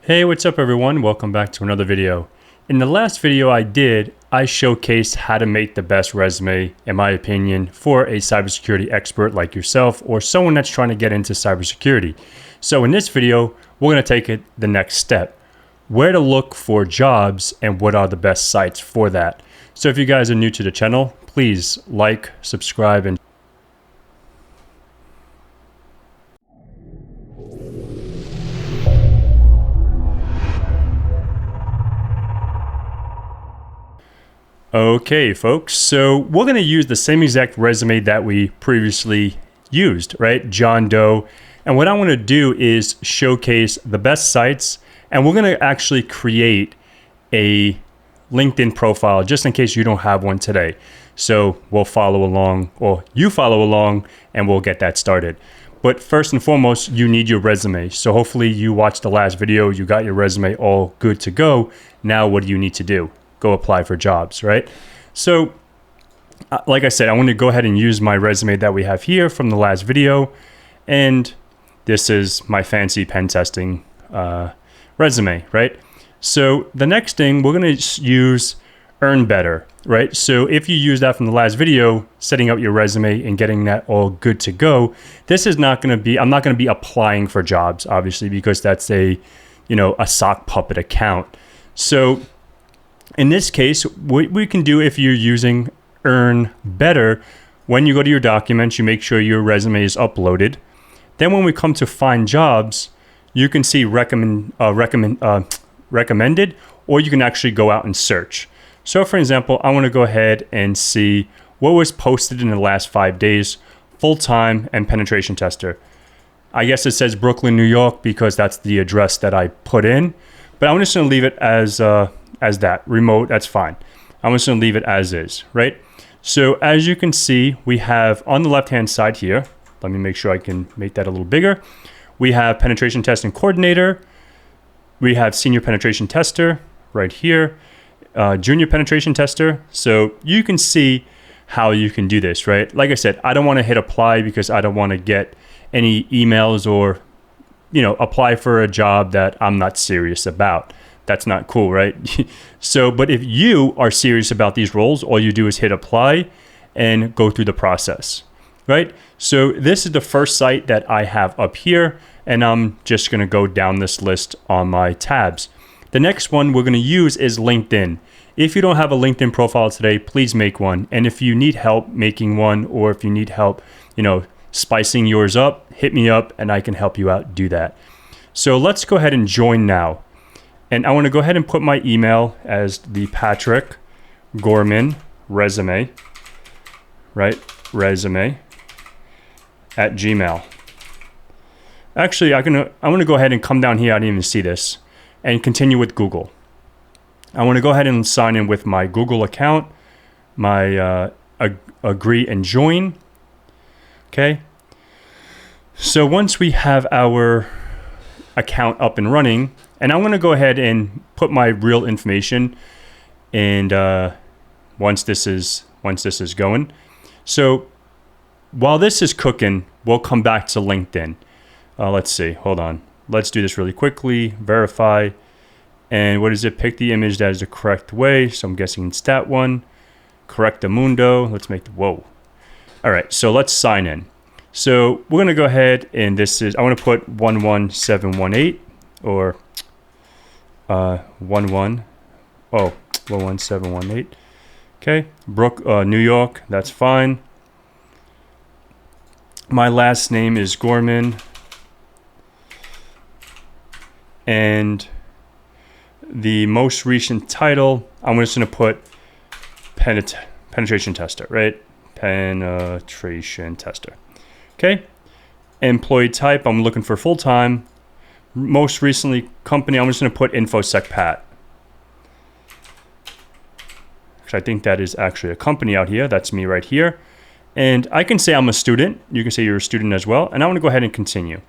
Hey, what's up everyone? Welcome back to another video. In the last video I showcased how to make the best resume, in my opinion, for a cybersecurity expert like yourself or someone that's trying to get into cybersecurity. So in this video, we're going to take it the next step. Where to look for jobs and what are the best sites for that. So if you guys are new to the channel, please like, subscribe, and okay, folks, so we're going to use the same exact resume that we previously used, right? John Doe. And what I want to do is showcase the best sites, and we're going to actually create a LinkedIn profile just in case you don't have one today. So we'll follow along, or you follow along, and we'll get that started. But first and foremost, you need your resume. So hopefully you watched the last video, you got your resume all good to go. Now what do you need to do? Go apply for jobs, right? So like I said, I want to go ahead and use my resume that we have here from the last video. And this is my fancy pen testing resume, right? So the next thing we're going to use Earn Better, right? So if you use that from the last video, setting up your resume and getting that all good to go, this is not going to be, I'm not going to be applying for jobs, obviously, because that's a sock puppet account. So in this case, what we can do if you're using Earn Better, when you go to your documents, you make sure your resume is uploaded. Then when we come to find jobs, you can see recommended, or you can actually go out and search. So for example, I want to go ahead and see what was posted in the last 5 days, full-time and penetration tester. I guess it says Brooklyn, New York, because that's the address that I put in, but I'm just going to leave it as that remote. That's fine. I'm just going to leave it as is, right? So as you can see, we have on the left hand side here, let me make sure I can make that a little bigger. We have penetration testing coordinator. We have senior penetration tester right here, junior penetration tester. So you can see how you can do this, right? Like I said, I don't want to hit apply because I don't want to get any emails or apply for a job that I'm not serious about. That's not cool, right? So, but if you are serious about these roles, all you do is hit apply and go through the process, right? So this is the first site that I have up here, and I'm just going to go down this list on my tabs. The next one we're going to use is LinkedIn. If you don't have a LinkedIn profile today, please make one. And if you need help making one, or if you need help, spicing yours up, hit me up and I can help you out do that. So let's go ahead and join now. And I want to go ahead and put my email as the Patrick Gorman resume, right? Resume at Gmail. Actually, I'm going to go ahead and come down here. I didn't even see this, and continue with Google. I want to go ahead and sign in with my Google account, my agree and join. Okay. So once we have our account up and running, and I'm going to go ahead and put my real information, and once this is going. So while this is cooking, we'll come back to LinkedIn. Let's see, hold on. Let's do this really quickly. Verify, and what is it? Pick the image that is the correct way. So I'm guessing it's that one. Correctamundo. Let's make the whoa. All right, so let's sign in. So we're going to go ahead, and this is, I want to put 11718 or 11718. Okay, New York, that's fine. My last name is Gorman, and the most recent title, I'm just going to put penetration tester, right? Penetration tester. Okay, employee type, I'm looking for full-time. Most recently company, I'm just going to put InfoSec Pat. I think that is actually a company out here. That's me right here. And I can say I'm a student. You can say you're a student as well. And I want to go ahead and continue,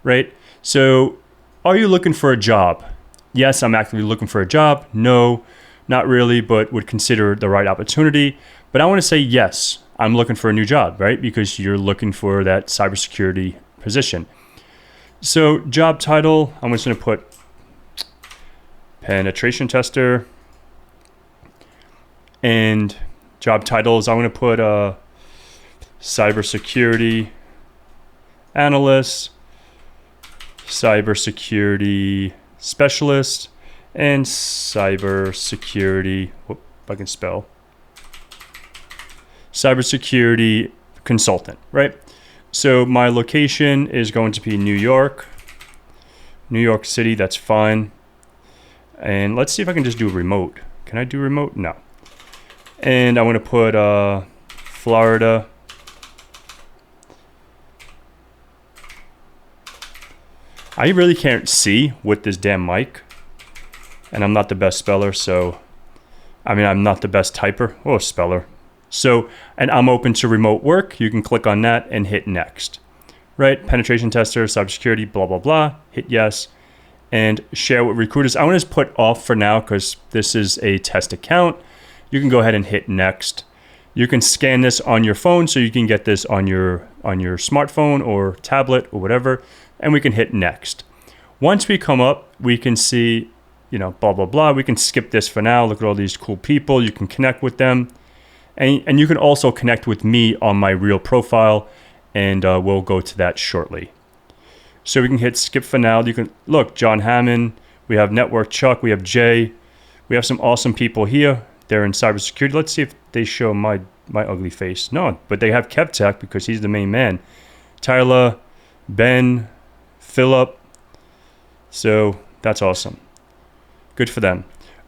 right? So are you looking for a job? Yes, I'm actively looking for a job. No, not really, but would consider the right opportunity. But I want to say yes, I'm looking for a new job, right? Because you're looking for that cybersecurity position. So job title, I'm just going to put penetration tester. And job titles, I'm going to put cybersecurity analyst, cybersecurity specialist, and cybersecurity, whoop, if I can spell, cybersecurity consultant, right? So my location is going to be New York City, that's fine. And let's see if I can just do remote. Can I do remote? No. And I want to put Florida. I really can't see with this damn mic. And I'm not the best speller, so... I mean, I'm not the best typer. Oh, speller. So, and I'm open to remote work. You can click on that and hit next. Right? Penetration tester, cybersecurity, blah, blah, blah. Hit yes. And share with recruiters. I want to just put off for now because this is a test account. You can go ahead and hit next. You can scan this on your phone, so you can get this on your smartphone or tablet or whatever, and we can hit next. Once we come up, we can see, you know, blah, blah, blah. We can skip this for now. Look at all these cool people. You can connect with them. And you can also connect with me on my real profile, and we'll go to that shortly. So we can hit skip for now. You can look, John Hammond, we have Network Chuck, we have Jay, we have some awesome people here. They're in cybersecurity. Let's see if they show my ugly face. No, but they have KevTech because he's the main man. Tyler, Ben, Philip. So that's awesome. Good for them.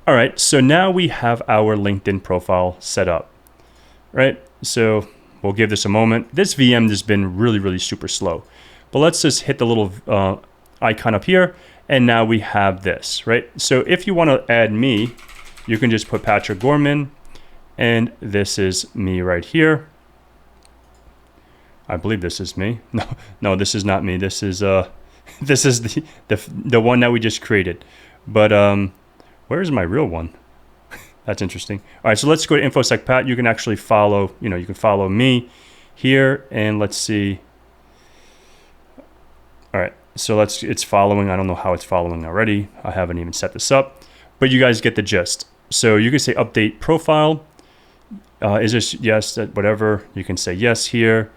All right, so now we have our LinkedIn profile set up. Right, so we'll give this a moment. This VM has been really, really super slow. But let's just hit the little icon up here, and now we have this, right? So if you want to add me, you can just put Patrick Gorman, and this is me right here. I believe this is me. No, this is not me. This is this is the one that we just created. But where is my real one? That's interesting. All right, so let's go to InfoSec Pat. You can actually follow, you know, you can follow me here, and let's see. All right, so it's following. I don't know how it's following already. I haven't even set this up, but you guys get the gist. So you can say update profile. Is this yes, whatever. You can say yes here.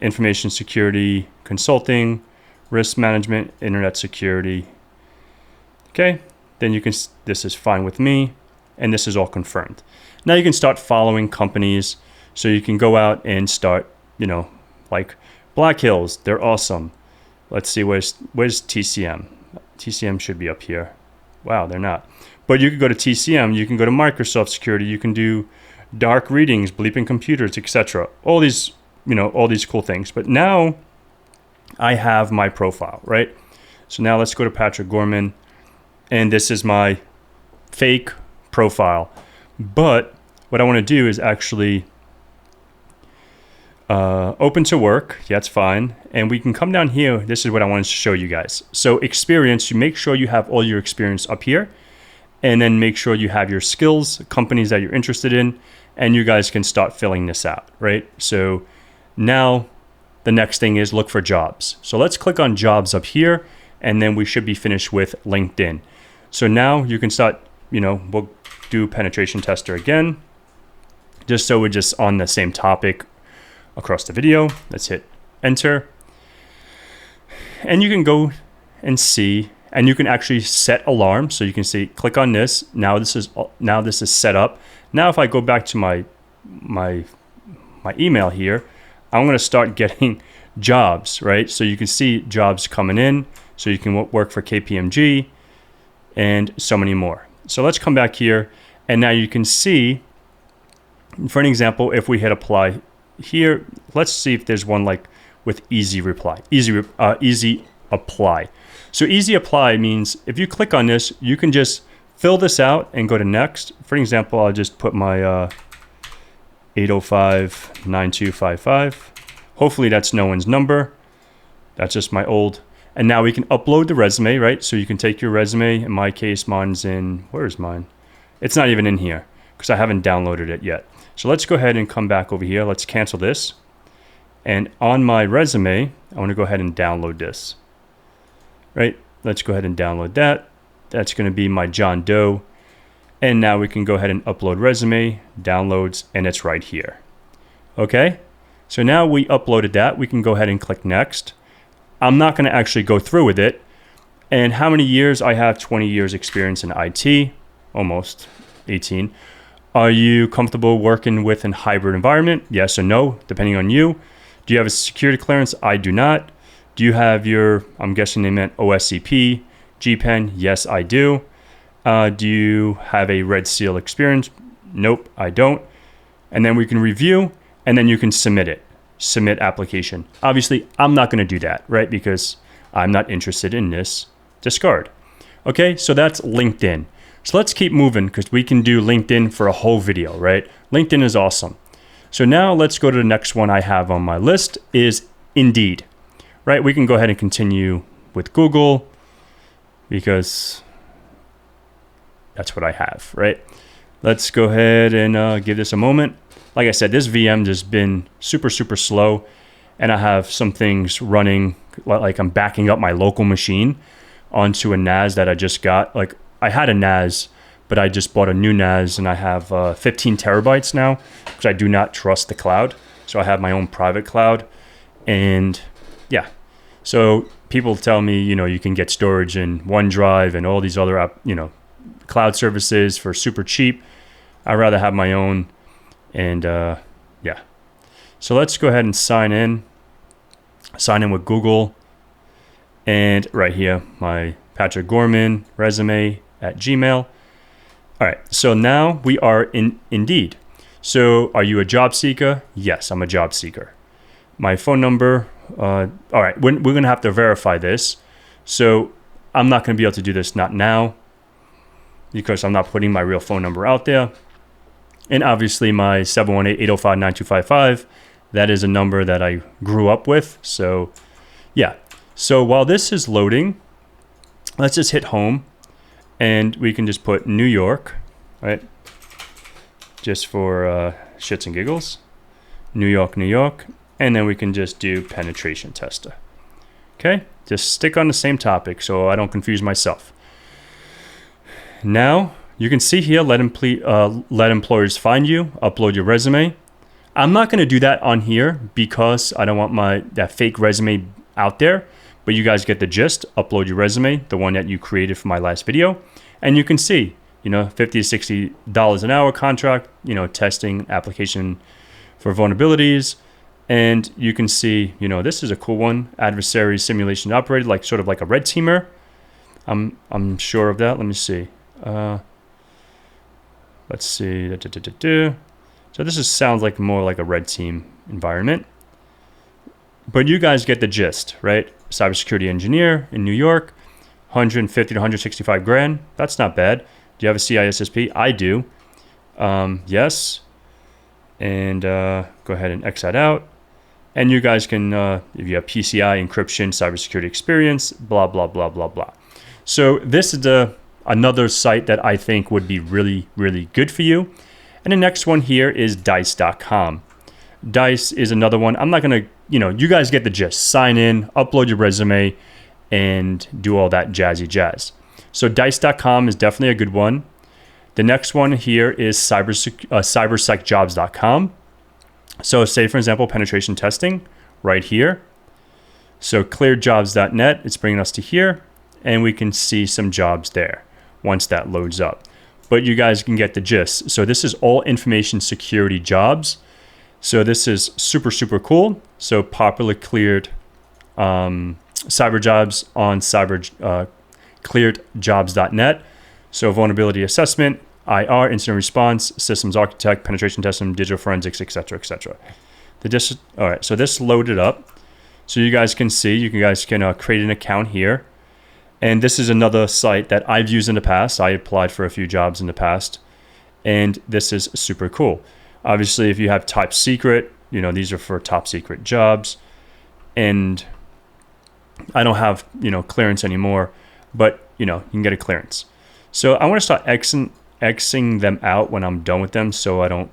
Information security, consulting, risk management, internet security. Okay, then you can, this is fine with me, and this is all confirmed. Now you can start following companies. So you can go out and start, you know, like Black Hills, they're awesome. Let's see, where's TCM? TCM should be up here. Wow, they're not. But you can go to TCM, you can go to Microsoft Security, you can do dark readings, bleeping computers, etc. All these, you know, all these cool things. But now I have my profile, right? So now let's go to Patrick Gorman, and this is my fake profile. But what I want to do is actually open to work. Yeah, that's fine. And we can come down here. This is what I wanted to show you guys. So experience, you make sure you have all your experience up here, and then make sure you have your skills, companies that you're interested in, and you guys can start filling this out, right? So now the next thing is look for jobs. So let's click on jobs up here, and then we should be finished with LinkedIn. So now you can start, you know, we'll do penetration tester again, just so we're just on the same topic across the video. Let's hit enter. And you can go and see, and you can actually set alarm. So you can see, click on this. Now this is set up. Now if I go back to my email here, I'm going to start getting jobs, right? So you can see jobs coming in. So you can work for KPMG and so many more. So let's come back here, and now you can see, for an example, if we hit apply here, let's see if there's one like with easy apply. So easy apply means if you click on this, you can just fill this out and go to next. For example, I'll just put my 805-9255. Hopefully that's no one's number. That's just my old. And now we can upload the resume, right? So you can take your resume. In my case, mine's in, where is mine? It's not even in here because I haven't downloaded it yet. So let's go ahead and come back over here. Let's cancel this. And on my resume, I want to go ahead and download this, right? Let's go ahead and download that. That's going to be my John Doe. And now we can go ahead and upload resume, downloads, and it's right here. Okay, so now we uploaded that. We can go ahead and click next. I'm not going to actually go through with it. And how many years? I have 20 years experience in IT, almost 18. Are you comfortable working with a hybrid environment? Yes or no, depending on you. Do you have a security clearance? I do not. Do you have your, I'm guessing they meant OSCP, GPEN? Yes, I do. Do you have a Red Seal experience? Nope, I don't. And then we can review, and then you can submit it. Submit application. Obviously, I'm not going to do that, right? Because I'm not interested in this. Discard. Okay, so that's LinkedIn. So let's keep moving because we can do LinkedIn for a whole video, right? LinkedIn is awesome. So now let's go to the next one I have on my list is Indeed, right? We can go ahead and continue with Google because that's what I have, right? Let's go ahead and give this a moment. Like I said, this VM has been super, super slow, and I have some things running, like I'm backing up my local machine onto a NAS that I just got. Like I had a NAS, but I just bought a new NAS, and I have 15 terabytes now because I do not trust the cloud. So I have my own private cloud, and yeah. So people tell me, you can get storage in OneDrive and all these other cloud services for super cheap. I'd rather have my own. And yeah, so let's go ahead and sign in with Google, and right here my Patrick Gorman resume at Gmail. All right, so now we are in Indeed. So are you a job seeker? Yes, I'm a job seeker. My phone number, all right, we're gonna have to verify this, so I'm not gonna be able to do this, not now, because I'm not putting my real phone number out there. And obviously my 718-805-9255, that is a number that I grew up with. So yeah, so while this is loading, let's just hit home, and we can just put New York, right? Just for shits and giggles, New York, New York. And then we can just do penetration tester. Okay, just stick on the same topic so I don't confuse myself. Now, you can see here, let employers find you, upload your resume. I'm not going to do that on here because I don't want that fake resume out there, but you guys get the gist. Upload your resume, the one that you created for my last video, and you can see, $50 to $60 an hour contract, testing application for vulnerabilities, and you can see, this is a cool one, adversary simulation operated, sort of like a red teamer. I'm sure of that. Let me see. Let's see. So this sounds like more like a red team environment. But you guys get the gist, right? Cybersecurity engineer in New York, 150 to 165 grand. That's not bad. Do you have a CISSP? I do. Yes. And go ahead and X that out. And you guys can, if you have PCI, encryption, cybersecurity experience, blah, blah, blah, blah, blah. So this is another site that I think would be really, really good for you. And the next one here is dice.com. Dice is another one. I'm not going to, you guys get the gist. Sign in, upload your resume, and do all that jazzy jazz. So dice.com is definitely a good one. The next one here is cybersecjobs.com. So say, for example, penetration testing right here. So clearjobs.net, it's bringing us to here, and we can see some jobs there once that loads up. But you guys can get the gist. So this is all information security jobs. So this is super, super cool. So popularly cleared cyber jobs on clearedjobs.net. So vulnerability assessment, IR, incident response, systems architect, penetration testing, digital forensics, etc., etc. All right, so this loaded up. So you guys can see, you guys can create an account here. And this is another site that I've used in the past. I applied for a few jobs in the past, and this is super cool. Obviously, if you have top secret, these are for top secret jobs, and I don't have, clearance anymore, but, you can get a clearance. So I want to start Xing them out when I'm done with them so I don't,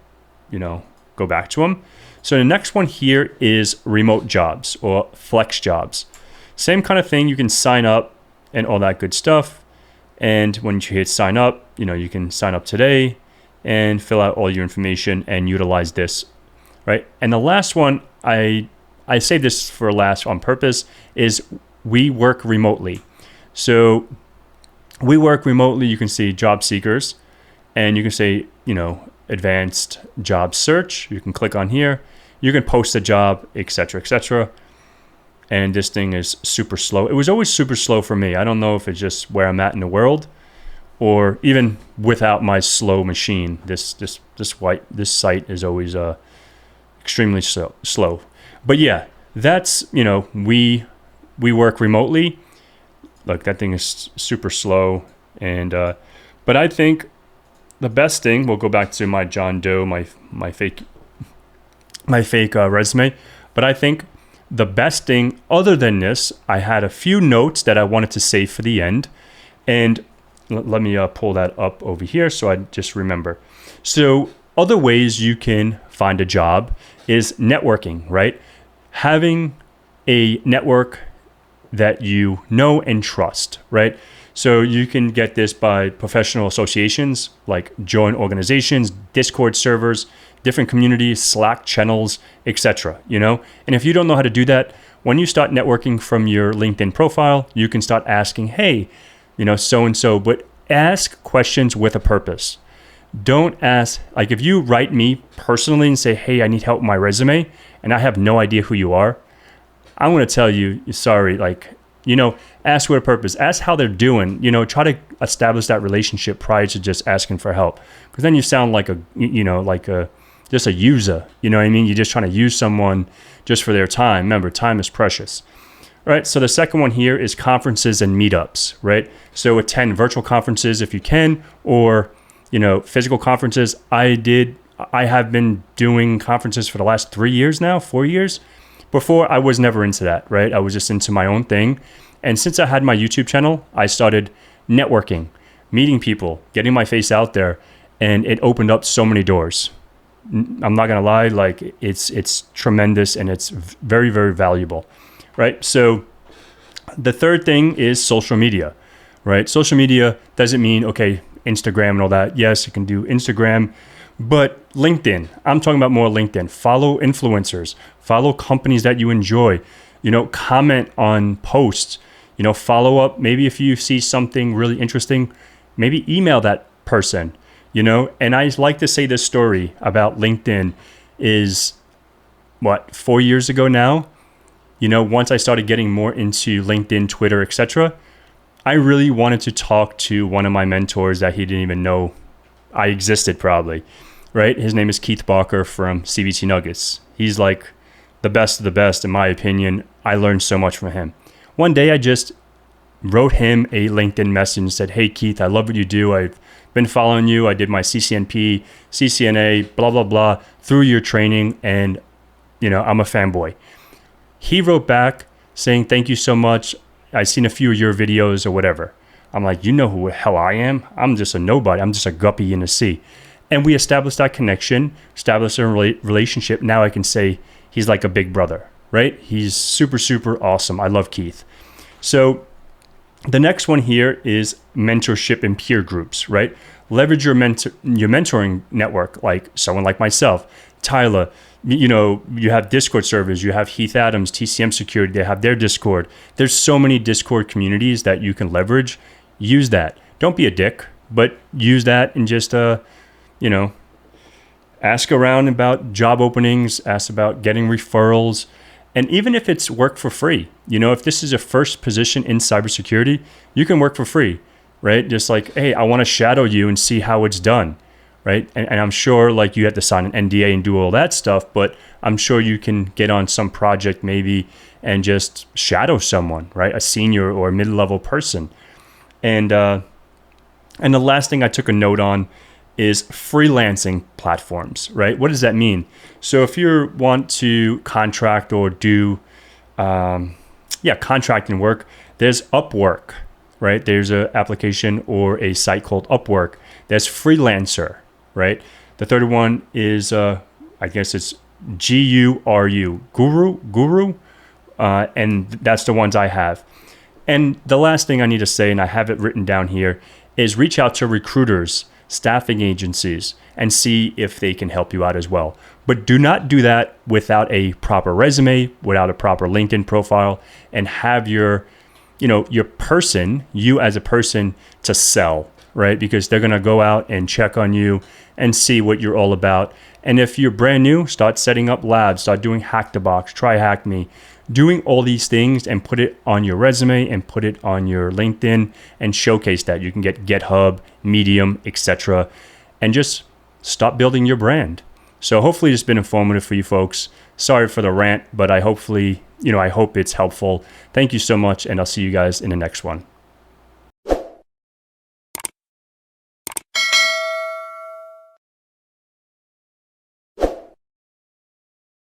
go back to them. So the next one here is remote jobs or flex jobs. Same kind of thing. You can sign up and all that good stuff. And when you hit sign up, you can sign up today and fill out all your information and utilize this, right? And the last one, I saved this for last on purpose, is we work remotely. So we work remotely. You can see job seekers, and you can say, advanced job search. You can click on here. You can post a job, etc., etc. And this thing is super slow. It was always super slow for me. I don't know if it's just where I'm at in the world, or even without my slow machine, this site is always extremely slow. But yeah, that's we work remotely. Look, that thing is super slow, and but I think the best thing. We'll go back to my John Doe, my fake resume. But I think the best thing, other than this, I had a few notes that I wanted to save for the end, and let me pull that up over here so I just remember. So other ways you can find a job is networking, right? Having a network that you know and trust, right? So you can get this by professional associations, like join organizations, Discord servers, different communities, Slack channels, etc. And if you don't know how to do that, when you start networking from your LinkedIn profile, you can start asking, hey, so-and-so, but ask questions with a purpose. Don't ask, like if you write me personally and say, hey, I need help with my resume, and I have no idea who you are, I'm going to tell you, sorry, ask with a purpose. Ask how they're doing. Try to establish that relationship prior to just asking for help. Because then you sound like just a user. You know what I mean? You're just trying to use someone just for their time. Remember, time is precious. Right. So the second one here is conferences and meetups. Right. So attend virtual conferences if you can, or physical conferences. I have been doing conferences for the last 4 years. Before, I was never into that, right? I was just into my own thing. And since I had my YouTube channel, I started networking, meeting people, getting my face out there, and it opened up so many doors. I'm not gonna lie, it's tremendous, and it's very, very valuable, right? So the third thing is social media, right? Social media doesn't mean, okay, Instagram and all that. Yes, you can do Instagram, but LinkedIn, I'm talking about more LinkedIn. Follow influencers, follow companies that you enjoy, comment on posts, follow up. Maybe if you see something really interesting, maybe email that person, and I like to say this story about LinkedIn is 4 years ago now, once I started getting more into LinkedIn, Twitter, etc., I really wanted to talk to one of my mentors that he didn't even know I existed probably, right? His name is Keith Barker from CBT Nuggets. He's like the best of the best in my opinion. I learned so much from him. One day I just wrote him a LinkedIn message and said, hey Keith, I love what you do. I've been following you. I did my CCNP, CCNA, blah, blah, blah, through your training, and I'm a fanboy. He wrote back saying, thank you so much. I've seen a few of your videos or whatever. I'm like, you know who the hell I am? I'm just a nobody. I'm just a guppy in the sea. And we established that connection, established a relationship. Now I can say he's like a big brother, right? He's super, super awesome. I love Keith. So the next one here is mentorship and peer groups, right? Leverage your mentoring network, like someone like myself, Tyler. You have Discord servers, you have Heath Adams, TCM Security, they have their Discord. There's so many Discord communities that you can leverage. Use that. Don't be a dick, but use that and just, ask around about job openings, ask about getting referrals. And even if it's work for free, if this is a first position in cybersecurity, you can work for free, right? Just like, hey, I want to shadow you and see how it's done, right? And I'm sure you have to sign an NDA and do all that stuff, but I'm sure you can get on some project maybe and just shadow someone, right? A senior or mid-level person. And the last thing I took a note on is freelancing platforms, right? What does that mean? So if you want to contract or do, contracting work, there's Upwork, right? There's an application or a site called Upwork. There's Freelancer, right? The third one is, I guess it's Guru, and that's the ones I have. And the last thing I need to say, and I have it written down here, is reach out to recruiters, staffing agencies, and see if they can help you out as well. But do not do that without a proper resume, without a proper LinkedIn profile, and have your person, you as a person, to sell, right? Because they're going to go out and check on you and see what you're all about. And if you're brand new, start setting up labs, start doing Hack the Box, try Hack Me, doing all these things and put it on your resume and put it on your LinkedIn and showcase that. You can get GitHub, Medium, etc. and just stop building your brand. So hopefully it's been informative for you folks. Sorry for the rant, but I hope it's helpful. Thank you so much, and I'll see you guys in the next one.